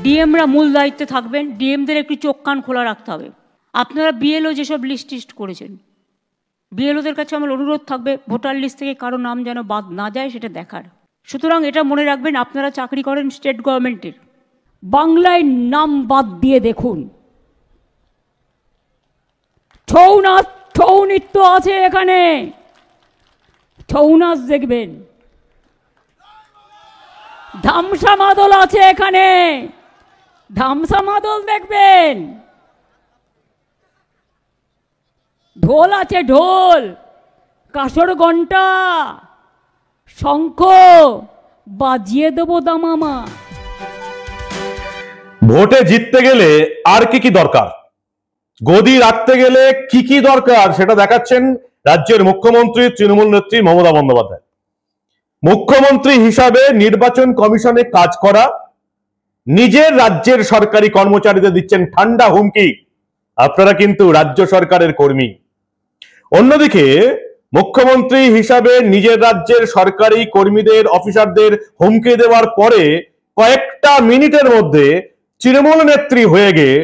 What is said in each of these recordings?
ডিএমরা মূল দায়িত্বে থাকবেন, ডিএমদের একটু চোখ কান খোলা রাখতে হবে। আপনারা বিএলও যেসব লিস্ট টিস্ট করেছেন, বিএলওদের কাছে আমার অনুরোধ থাকবে ভোটার লিস্ট থেকে কারো নাম যেন বাদ না যায় সেটা দেখার। সুতরাং এটা মনে রাখবেন, আপনারা চাকরি করেন স্টেট গভর্নমেন্টের, বাংলায় নাম বাদ দিয়ে দেখুন। ছৌ নাচ, ছৌ নৃত্য আছে এখানে, ছৌ নাচ দেখবেন। ধামসা মাদল আছে এখানে, ধামসা মাদল দেখবেন। ঢোল আছে, ঢোল, কাসর ঘন্টা, শঙ্খ বাজিয়ে দেবো দামামা। ভোটে জিততে গেলে আর কি কি দরকার, গদি রাখতে গেলে কি কি দরকার সেটা দেখাচ্ছেন রাজ্যের মুখ্যমন্ত্রী তৃণমূল নেত্রী মমতা বন্দ্যোপাধ্যায়। মুখ্যমন্ত্রী হিসাবে নির্বাচন কমিশনে কাজ করা, নিজের রাজ্যের সরকারি কর্মচারীদের দিচ্ছেন ঠান্ডা হুমকি, আপনারা কিন্তু রাজ্য সরকারের কর্মী। অন্যদিকে মুখ্যমন্ত্রী হিসাবে নিজের রাজ্যের সরকারি কর্মীদের, অফিসারদের হুমকি দেওয়ার পরে কয়েকটা মিনিটের মধ্যে তৃণমূল নেত্রী হয়ে গিয়ে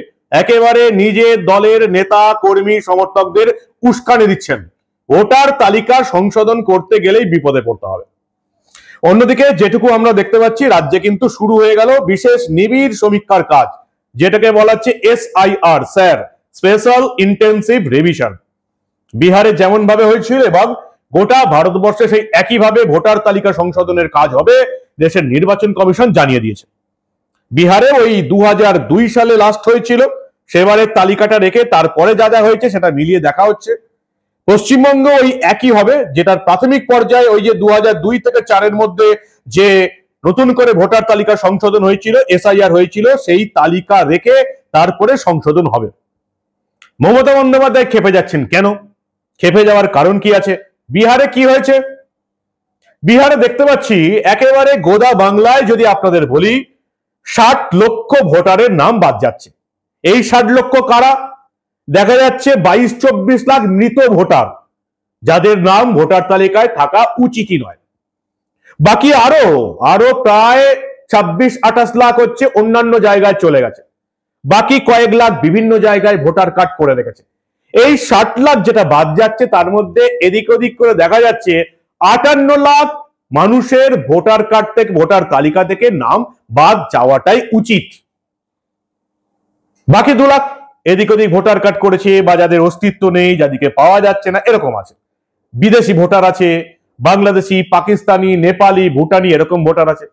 একেবারে নিজের দলের নেতা কর্মী সমর্থকদের উস্কানি দিচ্ছেন। ভোটার তালিকা সংশোধন করতে গেলেই বিপদে পড়তে হবে। অন্যদিকে যেটুকু আমরা দেখতে পাচ্ছি, রাজ্যে কিন্তু শুরু হয়ে গেল বিশেষ নিবিড় সমীক্ষার কাজ, যেটাকে বলা হচ্ছে SIR, sir special intensive revision. বিহারে যেমন ভাবে হয়েছিল এবং গোটা ভারতবর্ষে সেই একইভাবে ভোটার তালিকা সংশোধনের কাজ হবে, দেশের নির্বাচন কমিশন জানিয়ে দিয়েছে। বিহারে ওই 2002 সালে লাস্ট হয়েছিল, সেবারের তালিকাটা রেখে তারপরে যা যা হয়েছে সেটা মিলিয়ে দেখা হচ্ছে। পশ্চিমবঙ্গ ওই একই হবে, যেটার প্রাথমিক পর্যায়ে ওই যে 2002 থেকে 4-এর মধ্যে যে নতুন করে ভোটার তালিকা সংশোধন হয়েছিল, SIR হয়েছিল, সেই তালিকা রেখে তারপরে সংশোধন হবে। মমতা বন্দ্যোপাধ্যায় খেপে যাচ্ছেন কেন? খেপে যাওয়ার কারণ কি আছে? বিহারে কি হয়েছে? বিহারে দেখতে পাচ্ছি একেবারে গোদা বাংলায় যদি আপনাদের বলি, 60 লক্ষ ভোটারের নাম বাদ যাচ্ছে। এই 60 লক্ষ কারা? দেখা যাচ্ছে 22-24 লাখ মৃত ভোটার, যাদের নাম ভোটার তালিকায় থাকা উচিতই নয়। বাকি আরো প্রায় 26-28 লাখ হচ্ছে অন্যান্য জায়গায় চলে গেছে। বাকি কয়েক লাখ বিভিন্ন জায়গায় ভোটার কার্ড করে রেখেছে। এই 60 লাখ যেটা বাদ যাচ্ছে, তার মধ্যে এদিক ওদিক করে দেখা যাচ্ছে 58 লাখ মানুষের ভোটার কার্ড থেকে, ভোটার তালিকা থেকে নাম বাদ যাওয়াটাই উচিত। বাকি 2 লাখ এদিক ওদিক ভোটার কার্ড করেছে, বা যাদের অস্তিত্ব নেই, যাদেরকে পাওয়া যাচ্ছে না, এরকম আছে। বিদেশি ভোটার আছে, বাংলাদেশি, পাকিস্তানি, নেপালি, ভুটানি, এরকম ভোটার আছে।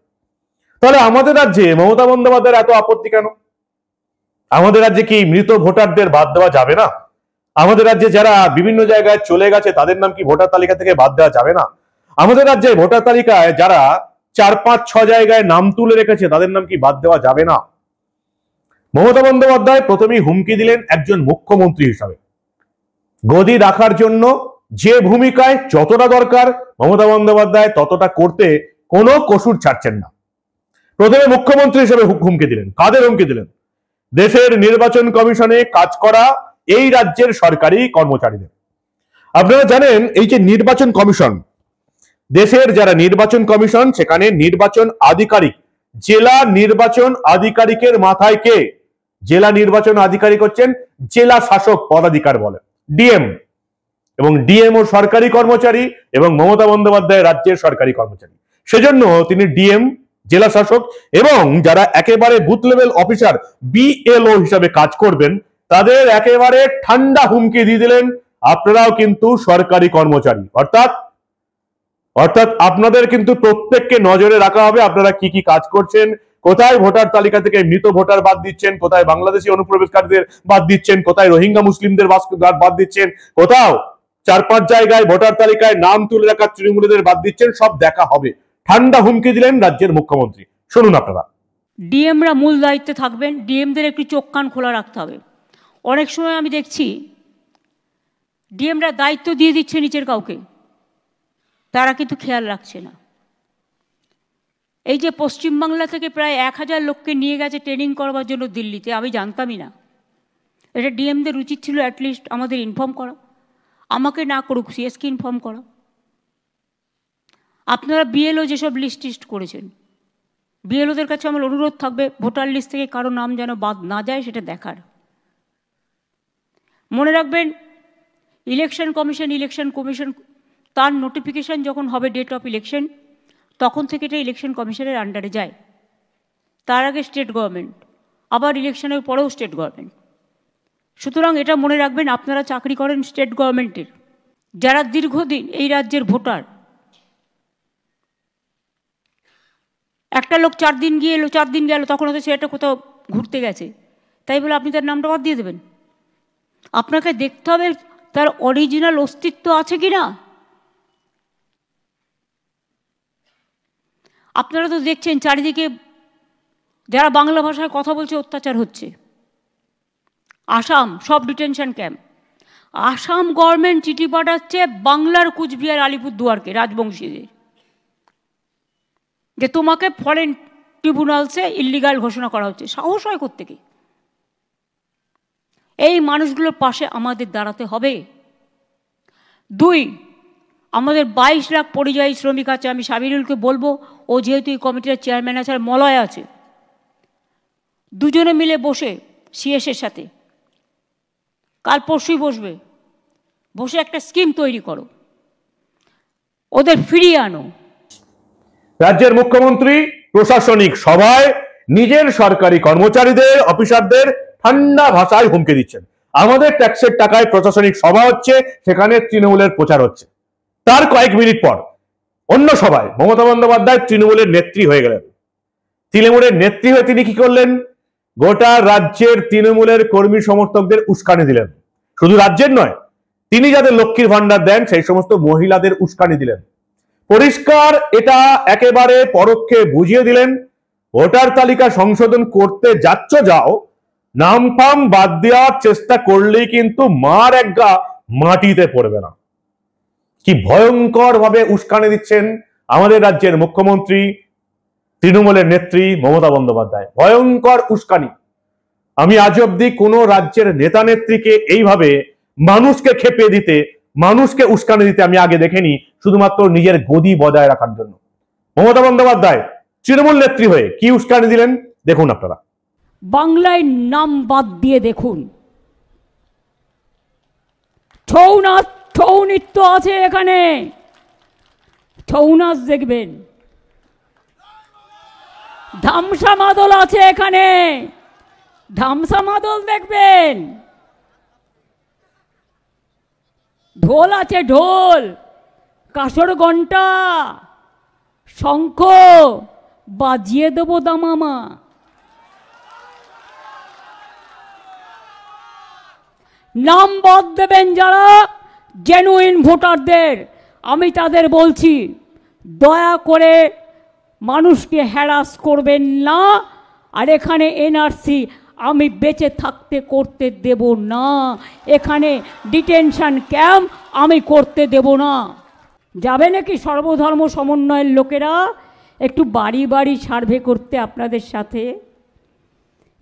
তাহলে আমাদের রাজ্যে মমতা বন্দ্যোপাধ্যায়ের এত আপত্তি কেন? আমাদের রাজ্যে কি মৃত ভোটারদের বাদ দেওয়া যাবে না? আমাদের রাজ্যে যারা বিভিন্ন জায়গায় চলে গেছে তাদের নাম কি ভোটার তালিকা থেকে বাদ দেওয়া যাবে না? আমাদের রাজ্যে ভোটার তালিকায় যারা 4-5-6 জায়গায় নাম তুলে রেখেছে তাদের নাম কি বাদ দেওয়া যাবে না? মমতা বন্দ্যোপাধ্যায় প্রথমেই হুমকি দিলেন একজন মুখ্যমন্ত্রী হিসাবে। গদি রাখার জন্য যে ভূমিকায় যতটা দরকার, মমতা বন্দ্যোপাধ্যায় ততটা করতে কোনো কসুর ছাড়ছেন না। প্রথমে মুখ্যমন্ত্রী হিসেবে হুমকি দিলেন। কাদের হুমকি দিলেন? দেশের নির্বাচন কমিশনে কাজ করা এই রাজ্যের সরকারি কর্মচারীদের। আপনারা জানেন, এই যে নির্বাচন কমিশন, দেশের যারা নির্বাচন কমিশন, সেখানে নির্বাচন আধিকারিক, জেলা নির্বাচন আধিকারিকের মাথায় কে? জেলা নির্বাচন আধিকারিক হচ্ছেন জেলা শাসক পদাধিকার বলে, ডিএম। এবং ডিএম ও সরকারি কর্মচারী, এবং মমতা বন্দ্যোপাধ্যায় রাজ্যের সরকারি কর্মচারী। সেজন্য তিনি ডিএম, জেলা শাসক, এবং যারা একেবারে বুথ লেভেল অফিসার, BLO হিসাবে কাজ করবেন, তাদের একেবারে ঠান্ডা হুমকি দিয়ে দিলেন, আপনারাও কিন্তু সরকারি কর্মচারী, অর্থাৎ আপনাদের কিন্তু প্রত্যেককে নজরে রাখা হবে আপনারা কি কি কাজ করছেন, কোথায় ভোটার তালিকা থেকে মৃত ভোটার বাদ দিচ্ছেন, কোথায় বাংলাদেশি অনুপ্রবেশকারীদের বাদ দিচ্ছেন, কোথায় রোহিঙ্গা মুসলিমদের বাদ দিচ্ছেন, কোথাও 4-5 জায়গায় ভোটার তালিকায় নাম তুলে রাখা তৃণমূলীদের বাদ দিচ্ছেন, সব দেখা হবে। ঠান্ডা হুমকি দিলেন রাজ্যের মুখ্যমন্ত্রী। শুনুন আপনারা। ডিএমরা মূল দায়িত্বে থাকবেন, ডিএমদের একটু চোখ কান খোলা রাখতে হবে। অনেক সময় আমি দেখছি ডিএমরা দায়িত্ব দিয়ে দিচ্ছে নিচের কাউকে, তারা কিন্তু খেয়াল রাখছে না। এই যে পশ্চিমবাংলা থেকে প্রায় 1000 লোককে নিয়ে গেছে ট্রেনিং করবার জন্য দিল্লিতে, আমি জানতামই না। এটা ডিএমদের উচিত ছিল অ্যাটলিস্ট আমাদের ইনফর্ম করা, আমাকে না করুক, সিএসকে ইনফর্ম করা। আপনারা বিএলও যেসব লিস্ট টিস্ট করেছেন, বিএলওদের কাছে আমার অনুরোধ থাকবে ভোটার লিস্ট থেকে কারো নাম যেন বাদ না যায় সেটা দেখার। মনে রাখবেন ইলেকশন কমিশন তার নোটিফিকেশান যখন হবে ডেট অফ ইলেকশন তখন থেকে এটা ইলেকশন কমিশনের আন্ডারে যায়। তার আগে স্টেট গভর্নমেন্ট, আবার ইলেকশনের পরেও স্টেট গভর্নমেন্ট। সুতরাং এটা মনে রাখবেন, আপনারা চাকরি করেন স্টেট গভর্নমেন্টের, যারা দীর্ঘদিন এই রাজ্যের ভোটার। একটা লোক 4 দিন গিয়ে এলো, 4 দিন গেল, তখন হয়তো সে একটা কোথাও ঘুরতে গেছে, তাই বলে আপনি তার নামটা বাদ দিয়ে দেবেন? আপনাকে দেখতে হবে তার অরিজিনাল অস্তিত্ব আছে কি না। আপনারা তো দেখছেন চারিদিকে যারা বাংলা ভাষায় কথা বলছে অত্যাচার হচ্ছে। আসাম সব ডিটেনশন ক্যাম্প। আসাম গভর্নমেন্ট চিঠি পাঠাচ্ছে বাংলার কুচবিহার আলিপুরদুয়ারকে, রাজবংশীদের, যে তোমাকে ফরেন ট্রিব্যুনালসে ইল্লিগাল ঘোষণা করা হচ্ছে। সাহস হয় কোত্থেকে? এই মানুষগুলোর পাশে আমাদের দাঁড়াতে হবে। 2, আমাদের 22 লাখ পরিযায়ী শ্রমিক আছে। আমি সাবিরুলকে বলবো, ও যেহেতু এই কমিটির চেয়ারম্যান আছে আর মলয় আছে, দুজনে মিলে বসে সিএসের সাথে কাল পরশুই বসে একটা স্কিম তৈরি করো, ওদের ফিরিয়ে আনো। রাজ্যের মুখ্যমন্ত্রী প্রশাসনিক সভায় নিজের সরকারি কর্মচারীদের, অফিসারদের ঠান্ডা ভাষায় হুমকি দিচ্ছেন। আমাদের ট্যাক্সের টাকায় প্রশাসনিক সভা হচ্ছে, সেখানে তৃণমূলের প্রচার হচ্ছে। তার কয়েক মিনিট পর অন্য সভায় মমতা বন্দ্যোপাধ্যায় তৃণমূলের নেত্রী হয়ে গেলেন। তৃণমূলের নেত্রী হয়ে তিনি কি করলেন? গোটা রাজ্যের তৃণমূলের কর্মী সমর্থকদের উস্কানি দিলেন। শুধু রাজ্যের নয়, তিনি যাদের লক্ষ্মীর ভান্ডার দেন সেই সমস্ত মহিলাদের উস্কানি দিলেন। পরিষ্কার এটা একেবারে পরোক্ষে বুঝিয়ে দিলেন, ভোটার তালিকা সংশোধন করতে যাচ্ছ যাও, নাম ফাম বাদ দেওয়ার চেষ্টা করলেই কিন্তু মার একগা মাটিতে পড়বে না। কি ভয়ঙ্কর ভাবে উস্কানি দিচ্ছেন আমাদের রাজ্যের মুখ্যমন্ত্রী, তৃণমূলের নেত্রী মমতা বন্দ্যোপাধ্যায়। ভয়ঙ্কর উস্কানি। আমি আজ অব্দি কোনো রাজ্যের নেতা নেত্রীকে এইভাবে মানুষকে খেপিয়ে দিতে, মানুষকে উস্কানি দিতে আমি আগে দেখিনি, শুধুমাত্র নিজের গদি বজায় রাখার জন্য। মমতা বন্দ্যোপাধ্যায় তৃণমূল নেত্রী হয়ে কি উস্কানি দিলেন দেখুন আপনারা। বাংলায় নাম বাদ দিয়ে দেখুন। ছৌ নাচ, ছৌ নৃত্য আছে এখানে, ছৌ নাচ দেখবেন। ধামসা মাদল আছে এখানে, ধামসা মাদল দেখবেন। ঢোল আছে, ঢোল, কাসর ঘন্টা, শঙ্খ বাজিয়ে দেবো দামামা। নাম বাদ দেবেন যারা জেনুইন ভোটারদের, আমি তাদের বলছি দয়া করে মানুষকে হ্যারাস করবেন না। আর এখানে এনআরসি আমি বেঁচে থাকতে করতে দেব না, এখানে ডিটেনশন ক্যাম্প আমি করতে দেব না। যাবে নাকি সর্বধর্ম সমন্বয়ের লোকেরা একটু বাড়ি বাড়ি সার্ভে করতে আপনাদের সাথে?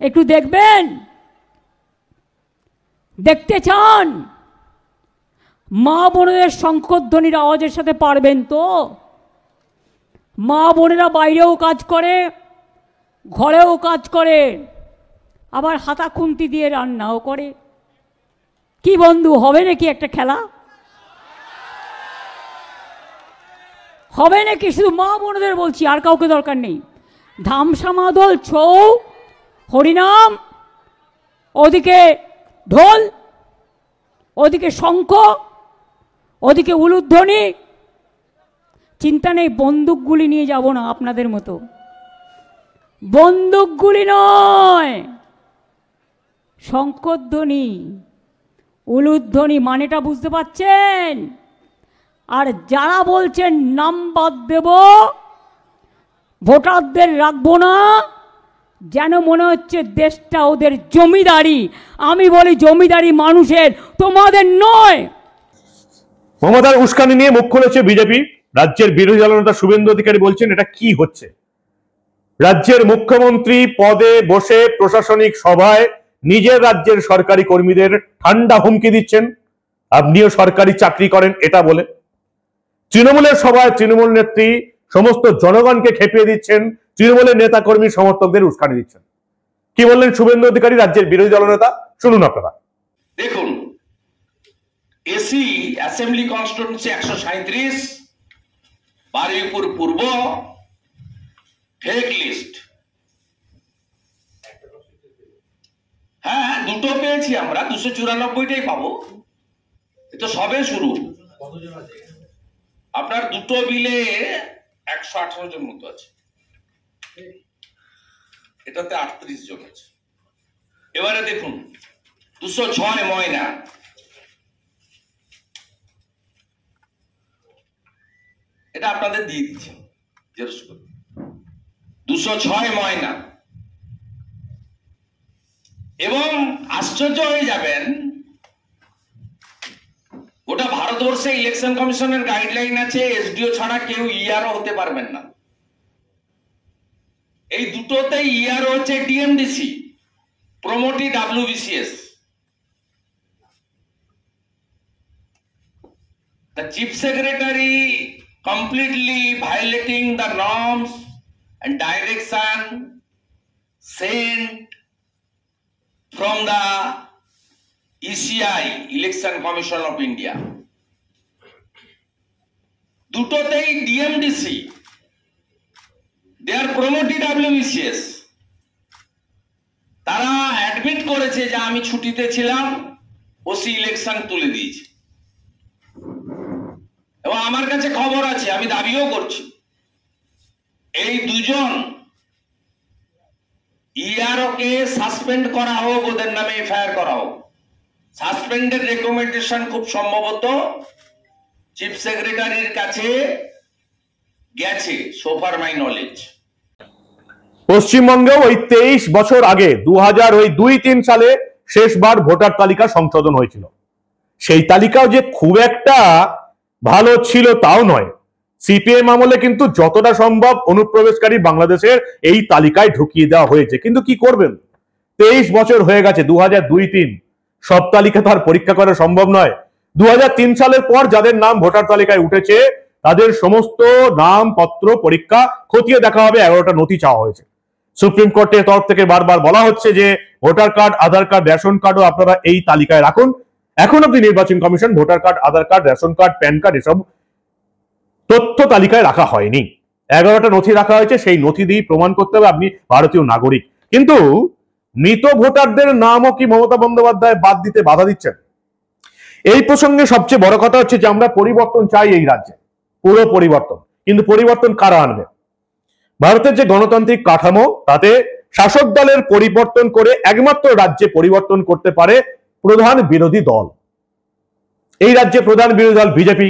একটু দেখবেন, দেখতে চান? মা বোনেদের শঙ্খধ্বনির আওয়াজের সাথে পারবেন তো? মা বোনেরা বাইরেও কাজ করে, ঘরেও কাজ করে, আবার হাতা খুন্তি দিয়ে রান্নাও করে। কি বন্ধু, হবে নাকি একটা খেলা? হবে নাকি? শুধু মা বোনেদের বলছি, আর কাউকে দরকার নেই। ধামসা মাদল, ছৌ, হরিনাম, ওদিকে ঢোল, ওদিকে শঙ্খ, ওদিকে উলুধ্বনি। চিন্তা নেই, বন্দুকগুলি নিয়ে যাব না আপনাদের মতো, বন্দুকগুলি নয়, শঙ্খধ্বনি, উলুধ্বনি। মানেটা বুঝতে পারছেন? আর যারা বলছেন নাম বাদ দেব, ভোটারদের রাখবো না, যেন মনে হচ্ছে দেশটা ওদের জমিদারি। আমি বলি জমিদারি মানুষের, তোমাদের নয়। মমতার উস্কানি নিয়ে মুখ খুলেছে বিজেপি। রাজ্যের বিরোধী দলনেতা শুভেন্দু অধিকারী বলছেন, এটা কি হচ্ছে? রাজ্যের মুখ্যমন্ত্রী পদে বসে প্রশাসনিক সভায় নিজের রাজ্যের সরকারি কর্মীদের ঠান্ডা হুমকি দিচ্ছেন, আপনিও সরকারি চাকরি করেন এটা বলে। তৃণমূলের সভায় তৃণমূল নেত্রী সমস্ত জনগণকে খেপিয়ে দিচ্ছেন, তৃণমূলের নেতা কর্মী সমর্থকদের উস্কানি দিচ্ছেন। কি বললেন শুভেন্দু অধিকারী, রাজ্যের বিরোধী দলনেতা? শুনুন আপনারা। দেখুন, এসি অ্যাসেম্বলি কনস্টিটিউয়েন্সি 137, বারুইপুর পূর্ব, ফেক লিস্ট। হ্যাঁ, দুটো পেয়েছি আমরা, 294টাই পাবো। এ তো সবে শুরু। আপনার দুটো বিলে 118 জন মতো আছে, এটাতে 38 জন আছে। এবারে দেখুন 206 ময়না, এটা আপনাদের দিয়ে দিচ্ছি 206 ময়না। এবং আশ্চর্য হয়ে যাবেন, গোটা ভারতবর্ষে ইলেকশন কমিশনের গাইডলাইন আছে এসডিও ছাড়া কেউ ইআরও হতে পারবেন না। এই দুটোতে ইআরও হচ্ছে DMDC, promotee WBCS। The chief secretary completely violating the norms and direction sent from the ECI, Election Commission of India. দুটোতেই DMDC, they are promoted WBCS। তারা অ্যাডমিট করেছে যে আমি ছুটিতে ছিলাম, ওসি ইলেকশন তুলে দিয়েছে। এবং আমার কাছে খবর আছে, আমি দাবিও করছি, এই দুজন ইআরও কে সাসপেন্ড করা হোক, ওদের নামে এফআইআর করা হোক। সাসপেন্ডের রেকমেন্ডেশন খুব সম্ভবত চিফ সেক্রেটারির কাছে গেছে, সো ফার মাই নলেজ। পশ্চিমবঙ্গেও ওই 23 বছর আগে 2002-3 সালে শেষবার ভোটার তালিকা সংশোধন হয়েছিল। সেই তালিকাও যে খুব একটা ভালো ছিল তাও নয়। সিপিএম আমলে কিন্তু যতটা সম্ভব অনুপ্রবেশকারী বাংলাদেশের এই তালিকায় ঢুকিয়ে দেওয়া হয়েছে। কিন্তু কি করবেন, 23 বছর হয়ে গেছে, 2002-3, সব তালিকা তো আর পরীক্ষা করা সম্ভব নয়। 2003 সালের পর যাদের নাম ভোটার তালিকায় উঠেছে তাদের সমস্ত নাম পত্র পরীক্ষা খতিয়ে দেখা হবে। 11টা নথি চাওয়া হয়েছে। সুপ্রিম কোর্টের তরফ থেকে বারবার বলা হচ্ছে যে voter card, Aadhaar card, ration কার্ডও আপনারা এই তালিকায় রাখুন। এখন অব্দি নির্বাচন commission voter card, Aadhaar card, ration card, PAN card এসব তথ্য তালিকায় রাখা হয়নি। 11টা নথি রাখা হয়েছে, সেই নথি দিয়েই প্রমাণ করতে হবে আপনি ভারতীয় নাগরিক। কিন্তু মৃত ভোটারদের নামও কি মমতা বন্দ্যোপাধ্যায় বাদ দিতে বাধা দিচ্ছেন? এই প্রসঙ্গে সবচেয়ে বড় কথা হচ্ছে যে আমরা পরিবর্তন চাই এই রাজ্যে, পুরো পরিবর্তন। কিন্তু পরিবর্তন কারা আনবে? ভারতের যে গণতান্ত্রিক কাঠামো, তাতে শাসক দলের পরিবর্তন করে একমাত্র রাজ্যে পরিবর্তন করতে পারে প্রধান বিরোধী দল। এই রাজ্যে প্রধান বিরোধী দল বিজেপি।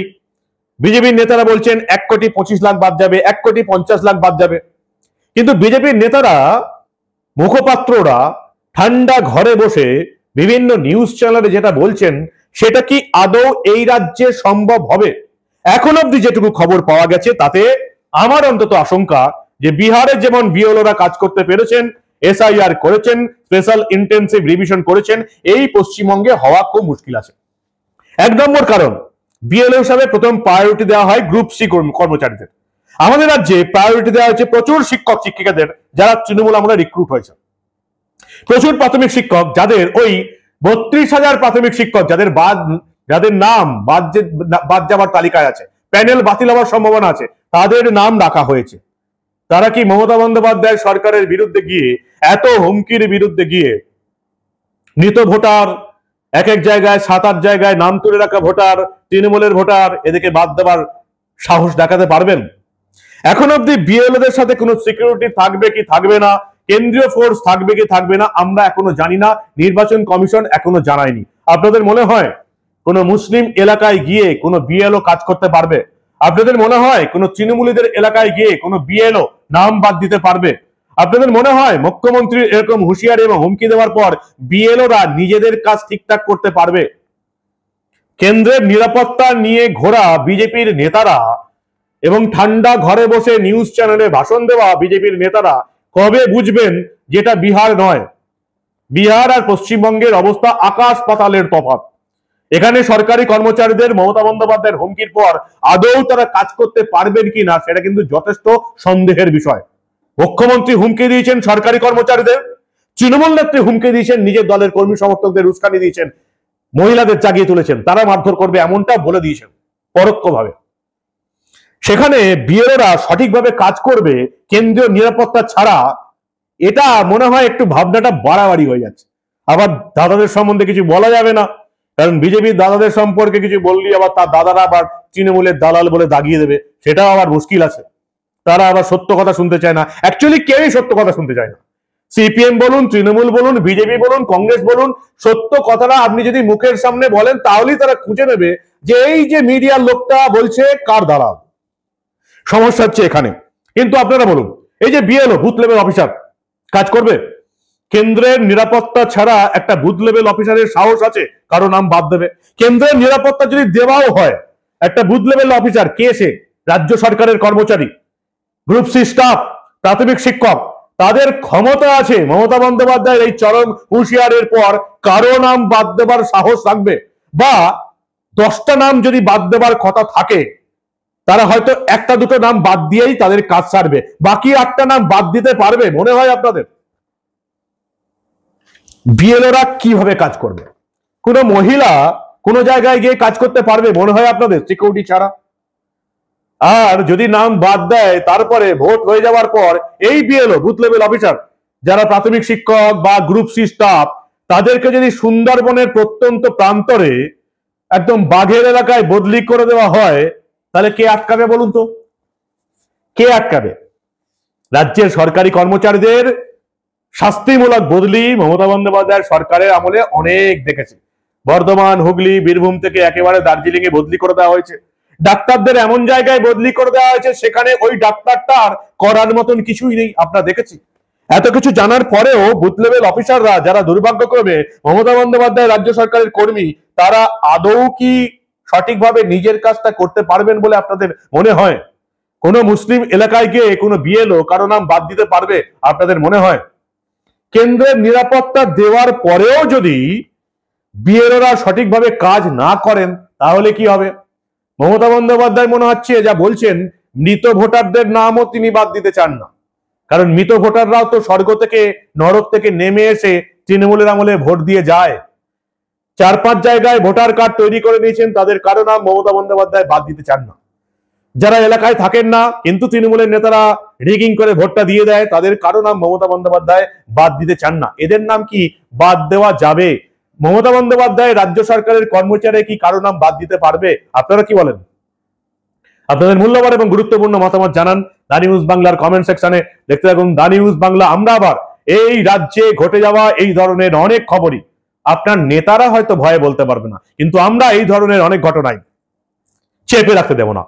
বিজেপির নেতারা বলছেন 1,25,00,000 বাদ যাবে, 1,50,00,000 বাদ যাবে। কিন্তু বিজেপির নেতারা, মুখপাত্ররা ঠান্ডা ঘরে বসে বিভিন্ন নিউজ চ্যানেলে যেটা বলছেন, সেটা কি আদৌ এই রাজ্যে সম্ভব হবে? এখন অব্দি যেটুকু খবর পাওয়া গেছে তাতে আমার অন্তত আশঙ্কা যে বিহারে যেমন বিএলওরা কাজ করতে পেরেছেন, এসআইআর করেছেন, স্পেশাল ইন্টেনসিভ রিভিশন করেছেন, এই পশ্চিমবঙ্গে হওয়া খুব মুশকিল আছে। 1 নম্বর কারণ, বিএলও হিসাবে প্রথম প্রায়োরিটি দেওয়া হয় গ্রুপ সি কর্মচারীদের। আমাদের রাজ্যে প্রায়োরিটি দেওয়া হয়েছে প্রচুর শিক্ষক শিক্ষিকাদের যারা তৃণমূল আমলে রিক্রুট হয়েছে, প্রচুর প্রাথমিক শিক্ষক, যাদের ওই 32,000 প্রাথমিক শিক্ষক যাদের নাম বাদ যাবার তালিকায় আছে, প্যানেল বাতিল হওয়ার সম্ভাবনা আছে, তাদের নাম রাখা হয়েছে। তারা কি মমতা বন্দ্যোপাধ্যায় সরকারের বিরুদ্ধে গিয়ে, এত হুমকির বিরুদ্ধে গিয়ে মৃত ভোটার, এক এক জায়গায় 7-8 জায়গায় নাম তুলে রাখা ভোটার, তৃণমূলের ভোটার, এদেরকে বাদ দেওয়ার সাহস দেখাতে পারবেন? এখন অব্দি বিএলওদের সাথে কোনো সিকিউরিটি থাকবে কি থাকবে না, কেন্দ্রীয় ফোর্স থাকবে কি থাকবে না, আমরা এখনো জানি না। নির্বাচন কমিশন এখনো জানায়নি। আপনাদের মনে হয় কোনো মুসলিম এলাকায় গিয়ে কোনো বিএলও কাজ করতে পারবে? আপনাদের মনে হয় কোনো তৃণমূলীদের এলাকায় গিয়ে কোনো বিএলও নাম বাদ দিতে পারবে? আপনাদের মনে হয় মুখ্যমন্ত্রীর এরকম হুঁশিয়ারি এবং হুমকি দেওয়ার পর বিএলওরা নিজেদের কাজ ঠিকঠাক করতে পারবে? কেন্দ্রের নিরাপত্তা নিয়ে ঘোরা বিজেপির নেতারা এবং ঠান্ডা ঘরে বসে নিউজ চ্যানেলে ভাষণ দেওয়া বিজেপির নেতারা কবে বুঝবেন যেটা বিহার নয়? বিহার আর পশ্চিমবঙ্গের অবস্থা আকাশ পাতালের তফাৎ। এখানে সরকারি কর্মচারীদের মমতা বন্দ্যোপাধ্যায়ের হুমকির পর আদৌ তারা কাজ করতে পারবেন কি না, সেটা কিন্তু যথেষ্ট সন্দেহের বিষয়। মুখ্যমন্ত্রী হুমকি দিয়েছেন সরকারি কর্মচারীদের, তৃণমূল নেত্রী হুমকি দিয়েছেন, নিজের দলের কর্মী সমর্থকদের উস্কানি দিয়েছেন, মহিলাদের জাগিয়ে তুলেছেন, তারা মারধর করবে এমনটা বলে দিয়েছেন পরোক্ষভাবে। সেখানে বিএলওরা সঠিকভাবে কাজ করবে কেন্দ্রীয় নিরাপত্তা ছাড়া, এটা মনে হয় একটু ভাবনাটা বাড়াবাড়ি হয়ে যাচ্ছে। আবার দাদাদের সম্বন্ধে কিছু বলা যাবে না, কারণ বিজেপির দাদাদের সম্পর্কে কিছু বললি আবার তার দাদারা আবার তৃণমূলের দালাল বলে দাগিয়ে দেবে, সেটাও আবার মুশকিল আছে। তারা আবার সত্য কথা শুনতে চায় না, অ্যাকচুয়ালি কেউই সত্য কথা শুনতে চায় না। সিপিএম বলুন, তৃণমূল বলুন, বিজেপি বলুন, কংগ্রেস বলুন, সত্য কথাটা আপনি যদি মুখের সামনে বলেন তাহলেই তারা খুঁজে নেবে যে এই যে মিডিয়ার লোকটা বলছে কার দালাল। সমস্যা হচ্ছে এখানে। কিন্তু আপনারা বলুন, এই যে বিএলও বুথ লেভেল অফিসার কাজ করবে? কেন্দ্রের নিরাপত্তা ছাড়া একটা বুথ লেভেল অফিসারের সাহস আছে কারো নাম বাদ দেবে? কেন্দ্রের নিরাপত্তা যদি দেওয়াও হয়, একটা বুথ লেভেল অফিসার কে? সে রাজ্য সরকারের কর্মচারী, গ্রুপ সি স্টাফ, প্রাথমিক শিক্ষক, তাদের ক্ষমতা আছে মমতা বন্দ্যোপাধ্যায়ের এই চরম হুঁশিয়ারের পর কারো নাম বাদ দেবার সাহস রাখবে? বা 10টা নাম যদি বাদ দেবার কথা থাকে, তারা হয়তো একটা দুটো নাম বাদ দিয়েই তাদের কাজ সারবে, বাকি 8টা নাম বাদ দিতে পারবে মনে হয় আপনাদের? বিএলওরা কিভাবে কাজ করবে? কোনো মহিলা কোনো জায়গায় গিয়ে কাজ করতে পারবে মনে হয় আপনাদের সিকিউরিটি ছাড়া? আর যদি নাম বাদ দেয়, তারপরে ভোট হয়ে যাওয়ার পর এই বিএলও বুথ লেভেল অফিসার যারা প্রাথমিক শিক্ষক বা গ্রুপ সি স্টাফ, তাদেরকে যদি সুন্দরবনের প্রত্যন্ত প্রান্তরে একদম বাঘের এলাকায় বদলি করে দেওয়া হয়, তাহলে কে আটকাবে বলুন তো? কে আটকাবে? রাজ্যের সরকারি কর্মচারীদের শাস্তিমূলক বদলি মমতা বন্দ্যোপাধ্যায়ের সরকারের আমলে অনেক দেখেছি। বর্ধমান, হুগলি, বীরভূম থেকে একেবারে দার্জিলিং এ বদলি করে দেওয়া হয়েছে। ডাক্তারদের এমন জায়গায় বদলি করে দেওয়া হয়েছে সেখানে ওই ডাক্তারটার করার মতন কিছুই নেই, আমরা দেখেছি। এত কিছু জানার পরেও বুথ লেভেল অফিসাররা যারা দুর্ভাগ্যক্রমে মমতা বন্দ্যোপাধ্যায় রাজ্য সরকারের কর্মী, তারা আদৌ কি সঠিকভাবে নিজের কাজটা করতে পারবেন বলে আপনাদের মনে হয়? কোনো মুসলিম এলাকায় গিয়ে কোনো বিএলও কারো নাম বাদ দিতে পারবে আপনাদের মনে হয়? কেন্দ্রের নিরাপত্তা দেওয়ার পরেও যদি বিএলওরা সঠিকভাবে কাজ না করেন, তাহলে কি হবে? মমতা বন্দ্যোপাধ্যায় মনে হচ্ছে যা বলছেন, মৃত ভোটারদের নামও তিনি বাদ দিতে চান না। কারণ মৃত ভোটাররাও তো স্বর্গ থেকে, নরক থেকে নেমে এসে তৃণমূলের আমলে ভোট দিয়ে যায়। 4-5 জায়গায় ভোটার কার্ড তৈরি করে নিয়েছেন, তাদের কারো নাম মমতা বন্দ্যোপাধ্যায় বাদ দিতে চান না। যারা এলাকায় থাকেন না কিন্তু তৃণমূলের নেতারা রিগিং করে ভোটটা দিয়ে দেয়, তাদের কারো নাম মমতা বন্দ্যোপাধ্যায় বাদ দিতে চান না। এদের নাম কি বাদ দেওয়া যাবে? মমতা বন্দ্যোপাধ্যায় রাজ্য সরকারের কর্মচারী কি কারো নাম বাদ দিতে পারবে? আপনারা কি বলেন? আপনাদের মূল্যবান এবং গুরুত্বপূর্ণ মতামত জানান দা নিউজ বাংলার কমেন্ট সেকশনে। দেখতে থাকুন দা নিউজ বাংলা। আমরা আবার এই রাজ্যে ঘটে যাওয়া এই ধরনের অনেক খবরই আপনার নেতারা হয়তো ভয়ে বলতে পারবে না, কিন্তু আমরা এই ধরনের অনেক ঘটনাই চেপে রাখতে দেব না।